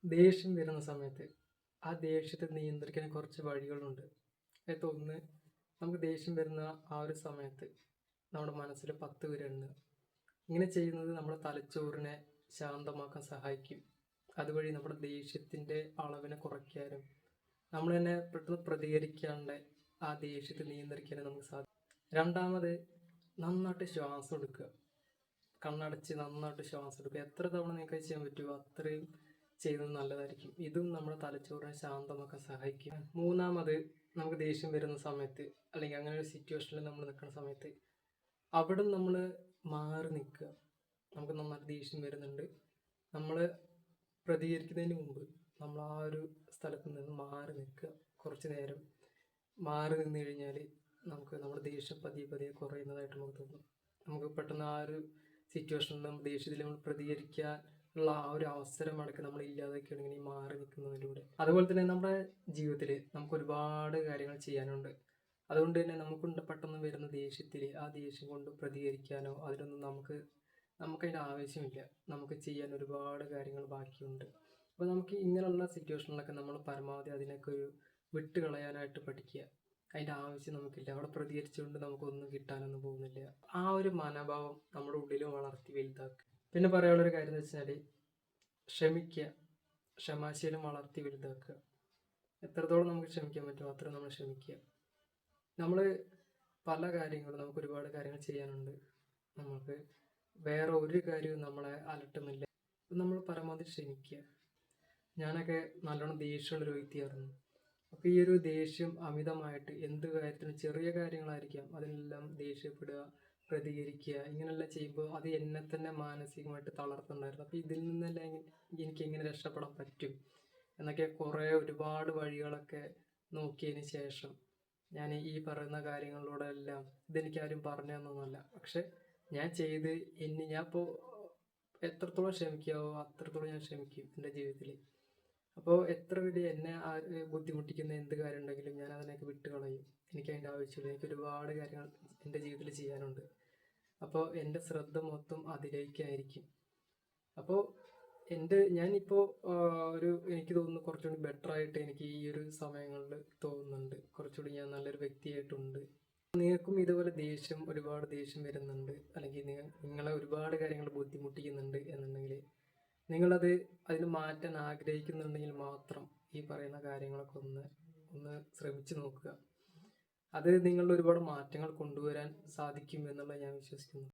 ദേഷ്യം വരുന്ന സമയത്ത് ആ ദേഷ്യത്തെ നിയന്ത്രിക്കാൻ കുറച്ച് വഴികളുണ്ട്. ഒന്ന്, നമുക്ക് ദേഷ്യം വരുന്ന ആ ഒരു സമയത്ത് നമ്മുടെ മനസ്സിൽ 10 വരെ എണ്ണുക. ഇങ്ങനെ ചെയ്യുന്നത് നമ്മുടെ തലച്ചോറിനെ ശാന്തമാക്കാൻ സഹായിക്കും. അതുവഴി നമ്മുടെ ദേഷ്യത്തിൻ്റെ അളവിനെ കുറയ്ക്കാനും നമ്മൾ തന്നെ പെട്ടെന്ന് പ്രതികരിക്കാണ്ട് ആ ദേഷ്യത്തെ നിയന്ത്രിക്കാനും നമുക്ക് സാധിക്കും. രണ്ടാമത്, നന്നായിട്ട് ശ്വാസം എടുക്കുക. കണ്ണടച്ച് നന്നായിട്ട് ശ്വാസം എടുക്കുക. എത്ര തവണ നിങ്ങൾക്ക് ചെയ്യാൻ പറ്റുമോ അത്രയും ചെയ്യുന്നത് നല്ലതായിരിക്കും. ഇതും നമ്മുടെ തലച്ചോറിനെ ശാന്തമാക്കാൻ സഹായിക്കും. മൂന്നാമത്, നമുക്ക് ദേഷ്യം വരുന്ന സമയത്ത് അല്ലെങ്കിൽ അങ്ങനെ ഒരു സിറ്റുവേഷനിൽ നമ്മൾ നിൽക്കുന്ന സമയത്ത് അവിടെ നമ്മൾ മാറി നിൽക്കുക. നമുക്ക് നന്നായിട്ട് ദേഷ്യം വരുന്നുണ്ട്, നമ്മൾ പ്രതികരിക്കുന്നതിന് മുമ്പ് നമ്മൾ ആ ഒരു സ്ഥലത്ത് നിന്ന് മാറി നിൽക്കുക. കുറച്ച് നേരം മാറി നിന്ന് കഴിഞ്ഞാൽ നമുക്ക് നമ്മുടെ ദേഷ്യം പതിയെ പതിയെ കുറയുന്നതായിട്ട് നമുക്ക് തോന്നും. നമുക്ക് പെട്ടെന്ന് ആ ഒരു സിറ്റുവേഷനിൽ നമ്മൾ ദേഷ്യത്തിൽ നമ്മൾ പ്രതികരിക്കാൻ ഉള്ള ആ ഒരു അവസരം അടക്കം നമ്മൾ ഇല്ലാതൊക്കെയാണെങ്കിൽ ഈ മാറി നിൽക്കുന്നതിലൂടെ. അതുപോലെ തന്നെ നമ്മുടെ ജീവിതത്തിൽ നമുക്ക് ഒരുപാട് കാര്യങ്ങൾ ചെയ്യാനുണ്ട്. അതുകൊണ്ട് തന്നെ നമുക്കുണ്ട് പെട്ടെന്ന് വരുന്ന ദേഷ്യത്തിൽ ആ ദേഷ്യം കൊണ്ട് പ്രതികരിക്കാനോ അതിനൊന്നും നമുക്കതിൻ്റെ ആവശ്യമില്ല. നമുക്ക് ചെയ്യാൻ ഒരുപാട് കാര്യങ്ങൾ ബാക്കിയുണ്ട്. അപ്പോൾ നമുക്ക് ഇങ്ങനെയുള്ള സിറ്റുവേഷനിലൊക്കെ നമ്മൾ പരമാവധി അതിനൊക്കെ ഒരു വിട്ട് കളയാനായിട്ട് പഠിക്കുക. അതിൻ്റെ ആവശ്യം നമുക്കില്ല. അവിടെ പ്രതികരിച്ചുകൊണ്ട് നമുക്കൊന്നും കിട്ടാനൊന്നും പോകുന്നില്ല. ആ ഒരു മനോഭാവം നമ്മുടെ ഉള്ളിൽ വളർത്തി വലുതാക്കുക. പിന്നെ പറയാനുള്ളൊരു കാര്യം എന്ന് വെച്ചാൽ ക്ഷമിക്കുക. ക്ഷമാശീലം വളർത്തി വലുതാക്കുക. എത്രത്തോളം നമുക്ക് ക്ഷമിക്കാൻ പറ്റുമോ അത്രയും നമ്മൾ ക്ഷമിക്കുക. നമ്മൾ പല കാര്യങ്ങളും നമുക്ക് ഒരുപാട് കാര്യങ്ങൾ ചെയ്യാനുണ്ട്. നമുക്ക് വേറെ ഒരു കാര്യവും നമ്മളെ അലട്ടുന്നില്ല. നമ്മൾ പരമാവധി ക്ഷമിക്കുക. ഞാനൊക്കെ നല്ലോണം ദേഷ്യമുള്ളൊരു വ്യക്തിയായിരുന്നു. അപ്പോൾ ഈ ഒരു ദേഷ്യം അമിതമായിട്ട് എന്ത് കാര്യത്തിനും ചെറിയ കാര്യങ്ങളായിരിക്കാം അതിനെല്ലാം ദേഷ്യപ്പെടുക, പ്രതികരിക്കുക, ഇങ്ങനെയെല്ലാം ചെയ്യുമ്പോൾ അത് എന്നെ തന്നെ മാനസികമായിട്ട് തളർത്തുന്നുണ്ടായിരുന്നു. അപ്പോൾ ഇതിൽ നിന്നെല്ലാം എനിക്ക് എങ്ങനെ രക്ഷപ്പെടാൻ പറ്റും എന്നൊക്കെ ഒരുപാട് വഴികളൊക്കെ നോക്കിയതിന് ശേഷം ഞാൻ ഈ പറയുന്ന കാര്യങ്ങളിലൂടെ എല്ലാം ഇതെനിക്കാരും പറഞ്ഞു തന്നൊന്നുമല്ല, പക്ഷെ ഞാൻ ഞാനിപ്പോൾ എത്രത്തോളം ക്ഷമിക്കാവോ അത്രത്തോളം ഞാൻ ക്ഷമിക്കും എൻ്റെ ജീവിതത്തിൽ. അപ്പോൾ എത്ര വലിയ എന്നെ ബുദ്ധിമുട്ടിക്കുന്ന എന്ത് കാര്യം ഉണ്ടെങ്കിലും ഞാൻ അതിനൊക്കെ വിട്ട് കളയും. എനിക്കതിൻ്റെ ആവശ്യമില്ല. എനിക്ക് ഒരുപാട് കാര്യങ്ങൾ എൻ്റെ ജീവിതത്തിൽ ചെയ്യാനുണ്ട്. അപ്പോൾ എൻ്റെ ശ്രദ്ധ മൊത്തം അതിലേക്കായിരിക്കും. അപ്പോൾ ഞാനിപ്പോൾ എനിക്ക് തോന്നുന്നു കുറച്ചുകൂടി ബെറ്ററായിട്ട് എനിക്ക് ഈ ഒരു സമയങ്ങളിൽ തോന്നുന്നുണ്ട്. കുറച്ചുകൂടി ഞാൻ നല്ലൊരു വ്യക്തിയായിട്ടുണ്ട്. നിങ്ങൾക്കും ഇതുപോലെ ഒരുപാട് ദേഷ്യം വരുന്നുണ്ട്, അല്ലെങ്കിൽ നിങ്ങളെ ഒരുപാട് കാര്യങ്ങൾ ബുദ്ധിമുട്ടിക്കുന്നുണ്ട് എന്നുണ്ടെങ്കിൽ അതിന് മാറ്റാൻ ആഗ്രഹിക്കുന്നുണ്ടെങ്കിൽ മാത്രം ഈ പറയുന്ന കാര്യങ്ങളൊക്കെ ഒന്ന് ശ്രമിച്ചു നോക്കുക. അത് നിങ്ങളിൽ ഒരുപാട് മാറ്റങ്ങൾ കൊണ്ടുവരാൻ സാധിക്കും എന്നുള്ള ഞാൻ വിശ്വസിക്കുന്നു.